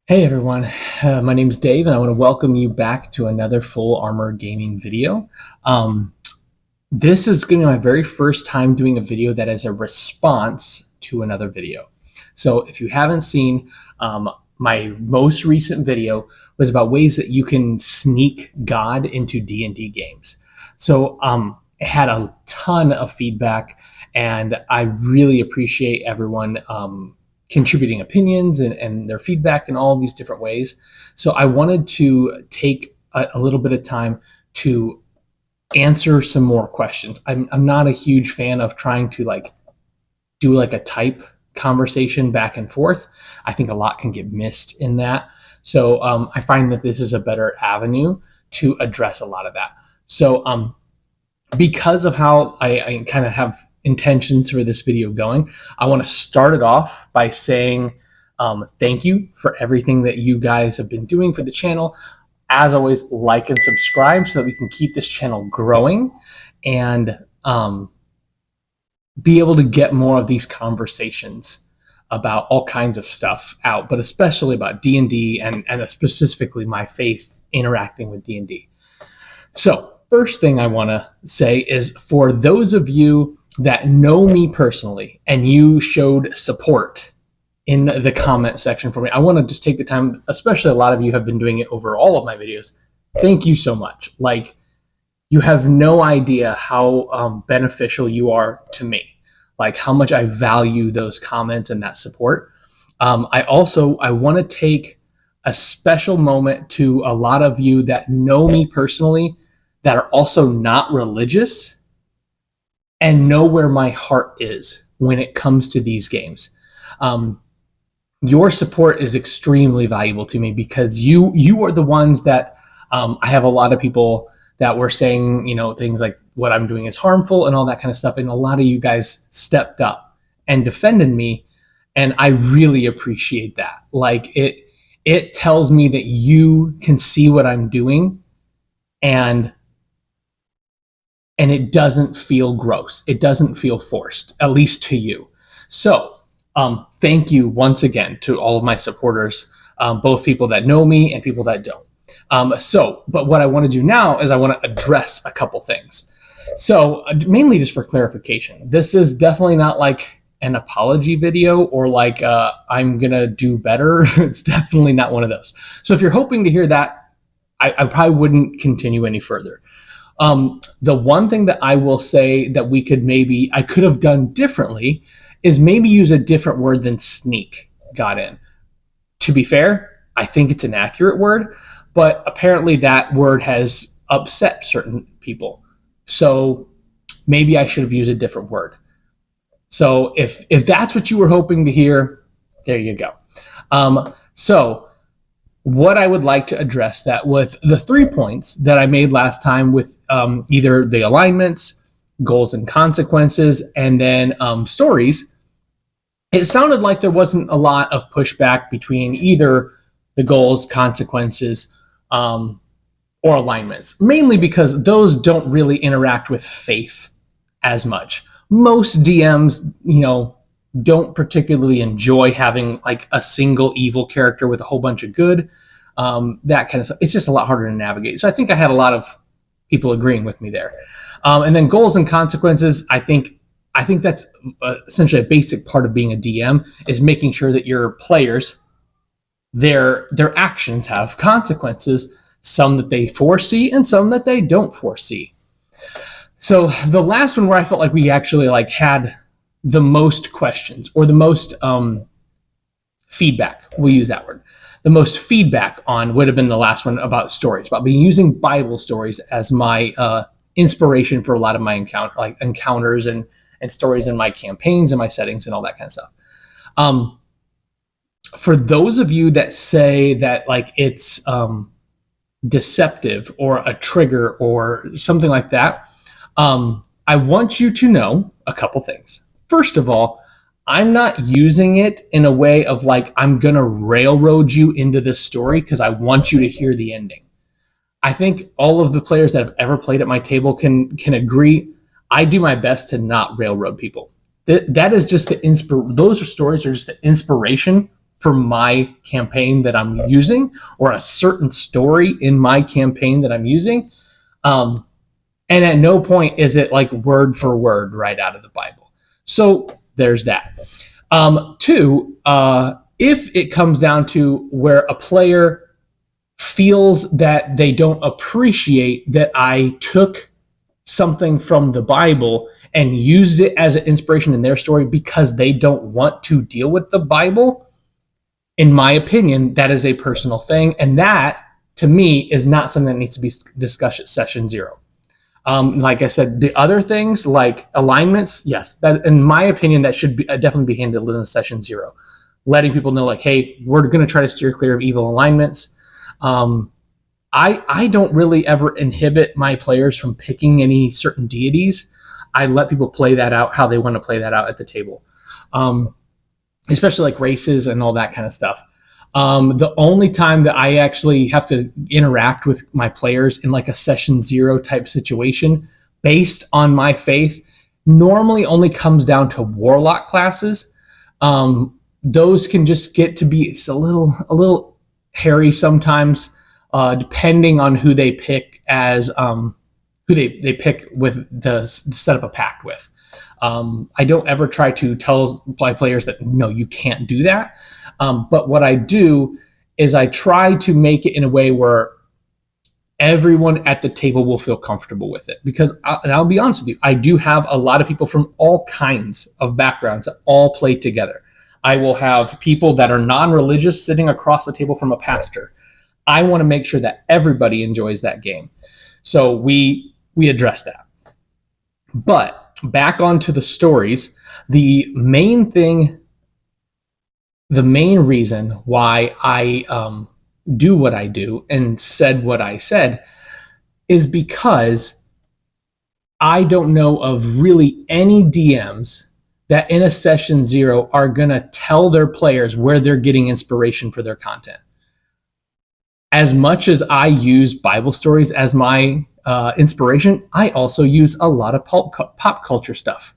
Hey everyone, my name is Dave and I want to welcome you back to another Full Armor Gaming video. Um, this is going to be my very first time doing a video that is a response to another video. So if you haven't seen, my most recent video was about ways that you can sneak God into D&D games. So it had a ton of feedback and I really appreciate everyone contributing opinions and their feedback in all these different ways. So I wanted to take a little bit of time to answer some more questions. I'm not a huge fan of trying to do a type conversation back and forth. I think a lot can get missed in that. So I find that this is a better avenue to address a lot of that. So because of how I kind of have intentions for this video going, I want to start it off by saying thank you for everything that you guys have been doing for the channel. As always, like and subscribe so that we can keep this channel growing and be able to get more of these conversations about all kinds of stuff out, but especially about D&D and specifically my faith interacting with D&D. So first thing I want to say is for those of you that know me personally and you showed support in the comment section for me, I want to just take the time, especially a lot of you have been doing it over all of my videos. Thank you so much. Like, you have no idea how beneficial you are to me, like how much I value those comments and that support. I want to take a special moment to a lot of you that know me personally that are also not religious and know where my heart is when it comes to these games. Your support is extremely valuable to me because you are the ones that I have a lot of people that were saying, things like what I'm doing is harmful and all that kind of stuff. And a lot of you guys stepped up and defended me. And I really appreciate that. Like it tells me that you can see what I'm doing and it doesn't feel gross. It doesn't feel forced, at least to you. So thank you once again to all of my supporters, both people that know me and people that don't. But what I want to do now is I want to address a couple things. So mainly just for clarification, this is definitely not like an apology video or like I'm going to do better. It's definitely not one of those. So if you're hoping to hear that, I probably wouldn't continue any further. The one thing that I will say that I could have done differently is maybe use a different word than sneak got in. To be fair, I think it's an accurate word, but apparently that word has upset certain people. So maybe I should have used a different word. So if that's what you were hoping to hear, there you go. So what I would like to address that with the 3 points that I made last time with either the alignments, goals and consequences, and then stories. It sounded like there wasn't a lot of pushback between either the goals, consequences, or alignments, mainly because those don't really interact with faith as much. Most DMs, don't particularly enjoy having like a single evil character with a whole bunch of good, that kind of stuff. It's just a lot harder to navigate. So I think I had a lot of people agreeing with me there. And then goals and consequences, I think that's essentially a basic part of being a DM is making sure that your players, their actions have consequences, some that they foresee and some that they don't foresee. So the last one where I felt like we actually had the most questions or the most feedback, we'll use that word. The most feedback on would have been the last one about stories, about using Bible stories as my inspiration for a lot of my encounters and stories in my campaigns and my settings and all that kind of stuff. For those of you that say that it's deceptive or a trigger or something like that, I want you to know a couple things. First of all, I'm not using it in a way of I'm going to railroad you into this story because I want you to hear the ending. I think all of the players that have ever played at my table can agree. I do my best to not railroad people. That is just those stories are just the inspiration for my campaign that I'm using, or a certain story in my campaign that I'm using. And at no point is it like word for word right out of the Bible. So there's that. Two, if it comes down to where a player feels that they don't appreciate that I took something from the Bible and used it as an inspiration in their story because they don't want to deal with the Bible, in my opinion, that is a personal thing. And that, to me, is not something that needs to be discussed at session 0. Like I said, the other things like alignments, yes, that in my opinion, that should be definitely be handled in session 0. Letting people know, like, hey, we're going to try to steer clear of evil alignments. I don't really ever inhibit my players from picking any certain deities. I let people play that out how they want to play that out at the table, especially like races and all that kind of stuff. The only time that I actually have to interact with my players in like a session 0 type situation based on my faith normally only comes down to warlock classes. Those can just get to be a little hairy sometimes, depending on who they pick as who they pick with to set up a pact with. I don't ever try to tell my players that, no, you can't do that. But what I do is I try to make it in a way where everyone at the table will feel comfortable with it. Because, and I'll be honest with you, I do have a lot of people from all kinds of backgrounds that all play together. I will have people that are non-religious sitting across the table from a pastor. I want to make sure that everybody enjoys that game. So we address that. But back onto the stories, the main reason why I do what I do and said what I said is because I don't know of really any DMs that in a session 0 are going to tell their players where they're getting inspiration for their content. As much as I use Bible stories as my inspiration, I also use a lot of pop culture stuff.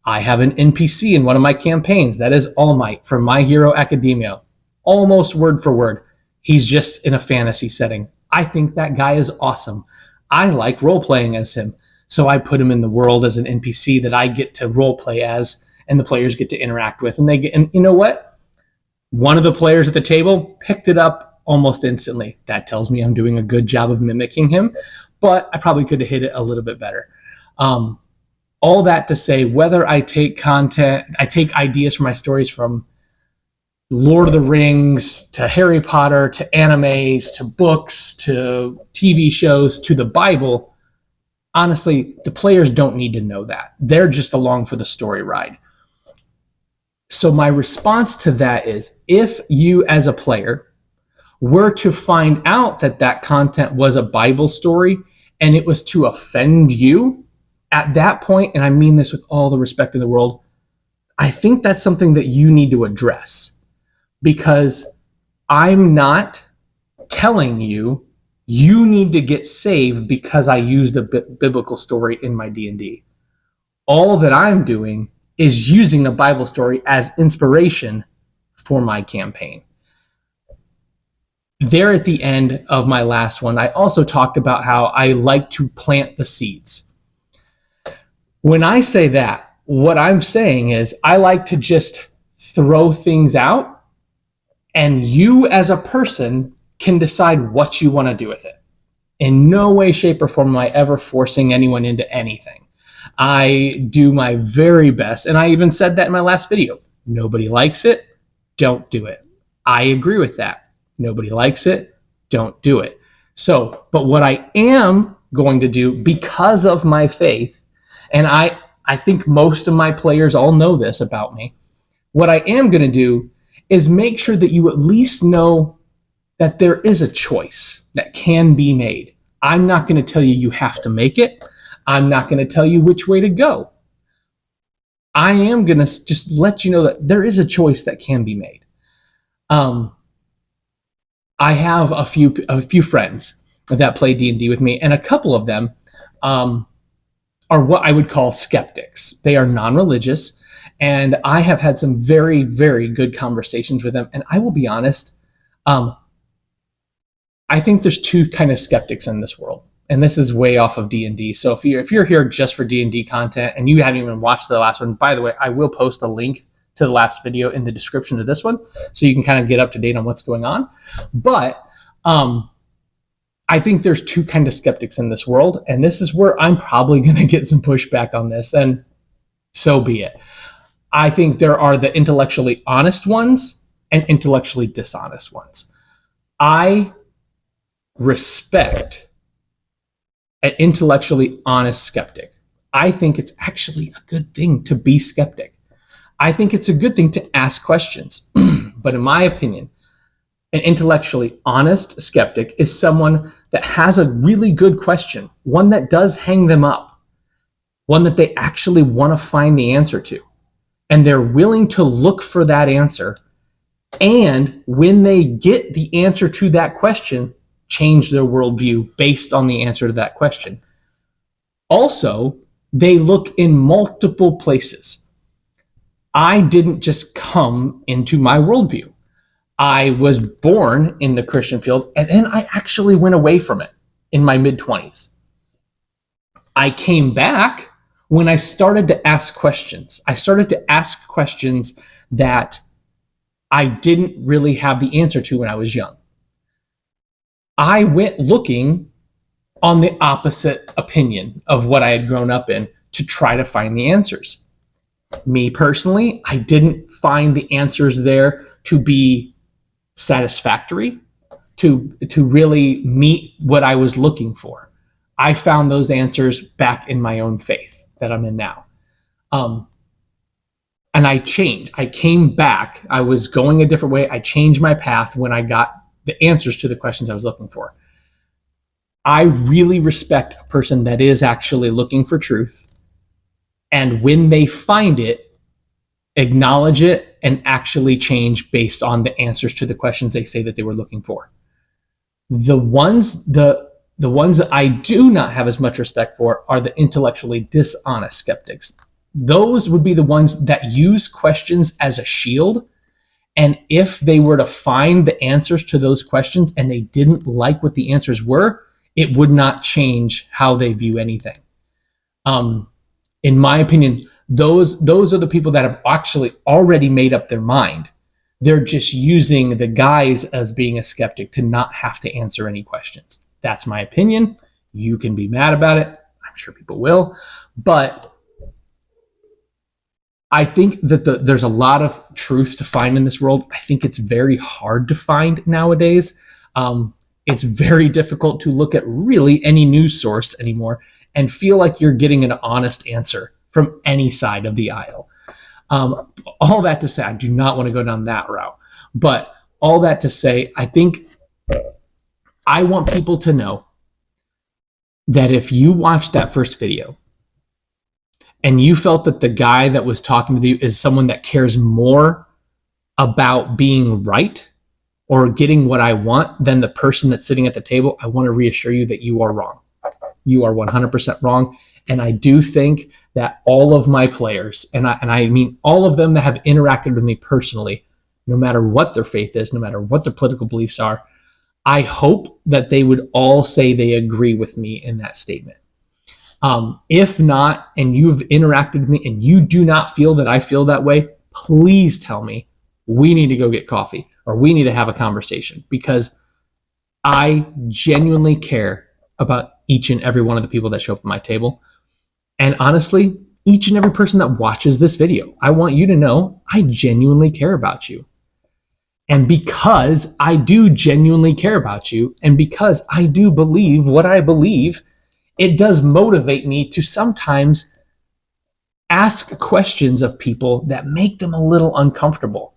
I have an NPC in one of my campaigns that is All Might from My Hero Academia, almost word for word. He's just in a fantasy setting. I think that guy is awesome. I like role-playing as him, so I put him in the world as an NPC that I get to role-play as, and the players get to interact with. And you know what? One of the players at the table picked it up almost instantly. That tells me I'm doing a good job of mimicking him, but I probably could have hit it a little bit better. All that to say, whether I take ideas for my stories from Lord of the Rings to Harry Potter to animes to books to TV shows to the Bible, honestly, the players don't need to know that. They're just along for the story ride. So my response to that is, if you as a player were to find out that content was a Bible story and it was to offend you, at that point, and I mean this with all the respect in the world, I think that's something that you need to address, because I'm not telling you need to get saved because I used a biblical story in my D&D. All that I'm doing is using a Bible story as inspiration for my campaign. There at the end of my last one, I also talked about how I like to plant the seeds. When I say that, what I'm saying is I like to just throw things out, and you as a person can decide what you want to do with it. In no way, shape, or form am I ever forcing anyone into anything. I do my very best, and I even said that in my last video. Nobody likes it, don't do it. I agree with that. Nobody likes it, don't do it. So, but what I am going to do, because of my faith, and I think most of my players all know this about me, what I am going to do is make sure that you at least know that there is a choice that can be made. I'm not going to tell you you have to make it. I'm not going to tell you which way to go. I am going to just let you know that there is a choice that can be made. I have a few friends that play D&D with me, and a couple of them are what I would call skeptics. They are non-religious, And I have had some very, very good conversations with them. And I will be honest, I think there's two kind of skeptics in this world. And this is way off of D&D. So if you're here just for D&D content and you haven't even watched the last one, by the way, I will post a link to the last video in the description of this one, so you can kind of get up to date on what's going on. But I think there's two kind of skeptics in this world, and this is where I'm probably going to get some pushback on this, and so be it. I think there are the intellectually honest ones and intellectually dishonest ones. I respect an intellectually honest skeptic. I think it's actually a good thing to be skeptic. I think it's a good thing to ask questions. But in my opinion, an intellectually honest skeptic is someone that has a really good question, one that does hang them up, one that they actually want to find the answer to. And they're willing to look for that answer. And when they get the answer to that question, change their worldview based on the answer to that question. Also, they look in multiple places. I didn't just come into my worldview. I was born in the Christian field, and then I actually went away from it in my mid-20s. I came back when I started to ask questions. I started to ask questions that I didn't really have the answer to when I was young. I went looking on the opposite opinion of what I had grown up in to try to find the answers. Me personally, I didn't find the answers there to be satisfactory, to really meet what I was looking for. I found those answers back in my own faith that I'm in now. And I changed. I came back. I was going a different way. I changed my path when I got the answers to the questions I was looking for. I really respect a person that is actually looking for truth. And when they find it, acknowledge it and actually change based on the answers to the questions they say that they were looking for. The ones that I do not have as much respect for are the intellectually dishonest skeptics. Those would be the ones that use questions as a shield. And if they were to find the answers to those questions and they didn't like what the answers were, it would not change how they view anything. In my opinion, those are the people that have actually already made up their mind. They're just using the guise as being a skeptic to not have to answer any questions. That's my opinion. You can be mad about it. I'm sure people will. But I think that there's a lot of truth to find in this world. I think it's very hard to find nowadays. It's very difficult to look at really any news source anymore and feel like you're getting an honest answer from any side of the aisle. All that to say, I do not want to go down that route. But all that to say, I think I want people to know that if you watched that first video and you felt that the guy that was talking to you is someone that cares more about being right or getting what I want than the person that's sitting at the table, I want to reassure you that you are wrong. You are 100% wrong. And I do think that all of my players, and I mean all of them that have interacted with me personally, no matter what their faith is, no matter what their political beliefs are, I hope that they would all say they agree with me in that statement. If not, and you've interacted with me and you do not feel that I feel that way, please tell me. We need to go get coffee or we need to have a conversation, because I genuinely care about each and every one of the people that show up at my table. And honestly, each and every person that watches this video, I want you to know I genuinely care about you. And because I do genuinely care about you, and because I do believe what I believe, it does motivate me to sometimes ask questions of people that make them a little uncomfortable.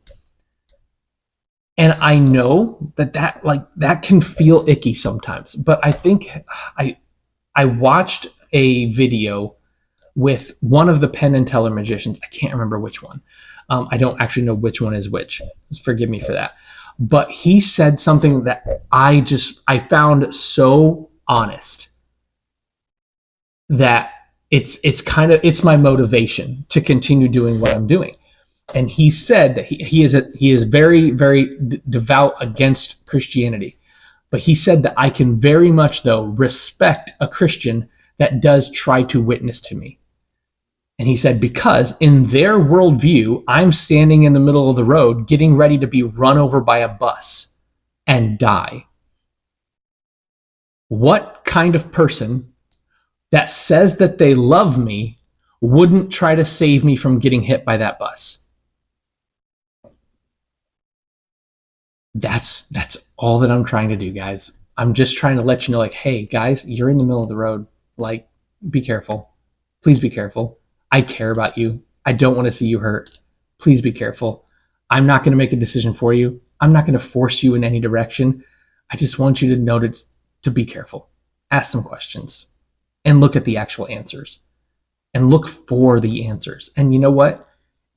And I know that can feel icky sometimes, but I think I watched a video with one of the Penn and Teller magicians. I can't remember which one. I don't actually know which one is which. Forgive me for that. But he said something that I found so honest that it's my motivation to continue doing what I'm doing. And he said that he is very, very devout against Christianity. But he said that I can very much, though, respect a Christian that does try to witness to me. And he said, because in their worldview, I'm standing in the middle of the road getting ready to be run over by a bus and die. What kind of person that says that they love me wouldn't try to save me from getting hit by that bus? That's all that I'm trying to do, guys. I'm just trying to let you know, like, hey, guys, you're in the middle of the road. Like, be careful. Please be careful. I care about you. I don't want to see you hurt. Please be careful. I'm not going to make a decision for you. I'm not going to force you in any direction. I just want you to know to be careful. Ask some questions and look at the actual answers and look for the answers. And you know what?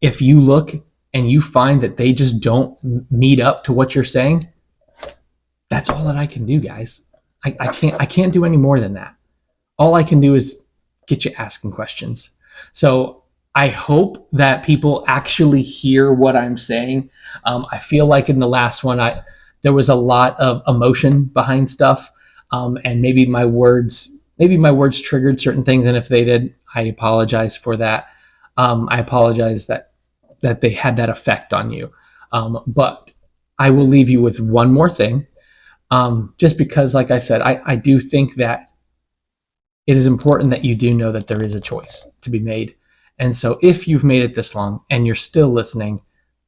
If you look and you find that they just don't meet up to what you're saying, that's all that I can do, guys. I can't do any more than that. All I can do is get you asking questions. So I hope that people actually hear what I'm saying. I feel like in the last one, there was a lot of emotion behind stuff, and maybe my words triggered certain things. And if they did, I apologize for that. I apologize that they had that effect on you. But I will leave you with one more thing, just because, like I said, I do think that it is important that you do know that there is a choice to be made. And so if you've made it this long and you're still listening,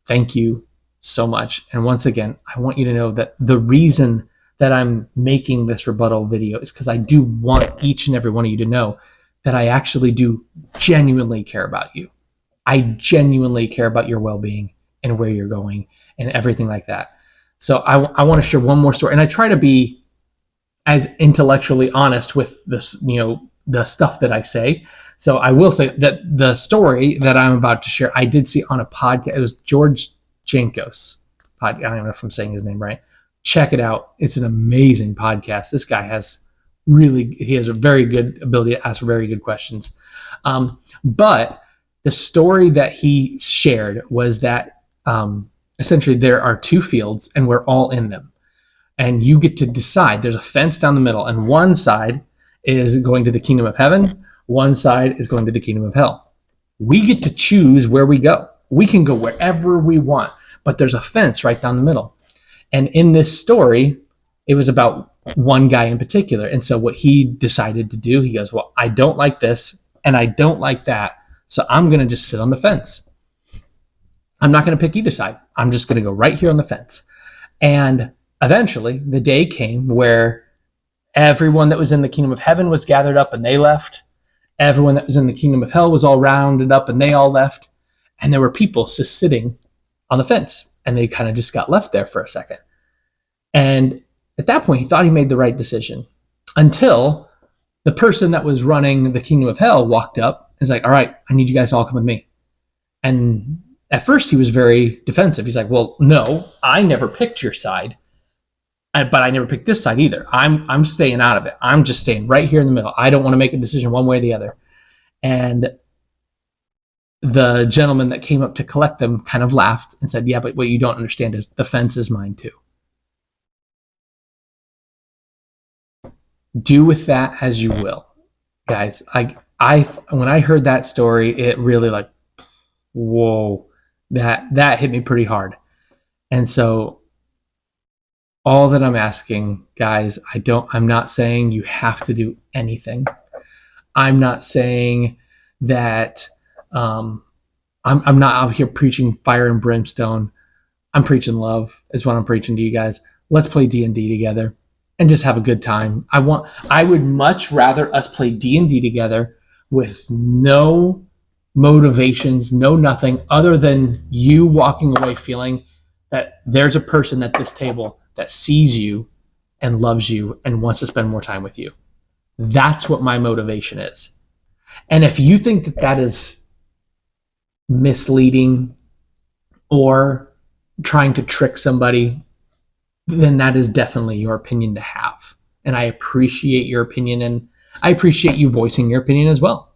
thank you so much. And once again, I want you to know that the reason that I'm making this rebuttal video is because I do want each and every one of you to know that I actually do genuinely care about you. I genuinely care about your well-being and where you're going and everything like that. So I want to share one more story. And I try to be as intellectually honest with this, the stuff that I say. So I will say that the story that I'm about to share, I did see on a podcast. It was George Jankos podcast. I don't know if I'm saying his name right. Check it out. It's an amazing podcast. This guy he has a very good ability to ask very good questions. But the story that he shared was that essentially there are two fields and we're all in them. And you get to decide. There's a fence down the middle, and one side is going to the kingdom of heaven. One side is going to the kingdom of hell. We get to choose where we go. We can go wherever we want, but there's a fence right down the middle. And in this story, it was about one guy in particular. And so what he decided to do, he goes, well, I don't like this and I don't like that. So I'm going to just sit on the fence. I'm not going to pick either side. I'm just going to go right here on the fence. And eventually, the day came where everyone that was in the kingdom of heaven was gathered up and they left. Everyone that was in the kingdom of hell was all rounded up and they all left. And there were people just sitting on the fence, and they kind of just got left there for a second. And at that point, he thought he made the right decision, until the person that was running the kingdom of hell walked up and was like, all right, I need you guys to all come with me. And at first he was very defensive. He's like, well, no, I never picked your side. But I never picked this side either. I'm staying out of it. I'm just staying right here in the middle. I don't want to make a decision one way or the other. And the gentleman that came up to collect them kind of laughed and said, yeah, but what you don't understand is the fence is mine too. Do with that as you will. Guys, when I heard that story, it really whoa, that hit me pretty hard. And so all that I'm asking, guys, I'm not saying you have to do anything. I'm not saying that I'm not out here preaching fire and brimstone. I'm preaching love is what I'm preaching to you guys. Let's play D&D together and just have a good time. I would much rather us play D&D together with no motivations, no nothing other than you walking away feeling that there's a person at this table that sees you and loves you and wants to spend more time with you. That's what my motivation is. And if you think that that is misleading or trying to trick somebody, then that is definitely your opinion to have. And I appreciate your opinion, and I appreciate you voicing your opinion as well.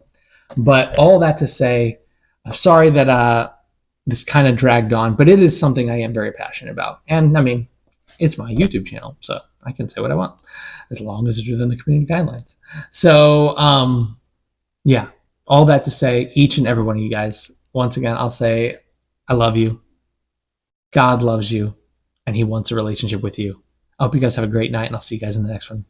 But all that to say, I'm sorry that this kind of dragged on, but it is something I am very passionate about. And I mean, it's my YouTube channel, so I can say what I want as long as it's within the community guidelines. So, yeah, all that to say, each and every one of you guys, once again, I'll say, I love you. God loves you, and He wants a relationship with you. I hope you guys have a great night, and I'll see you guys in the next one.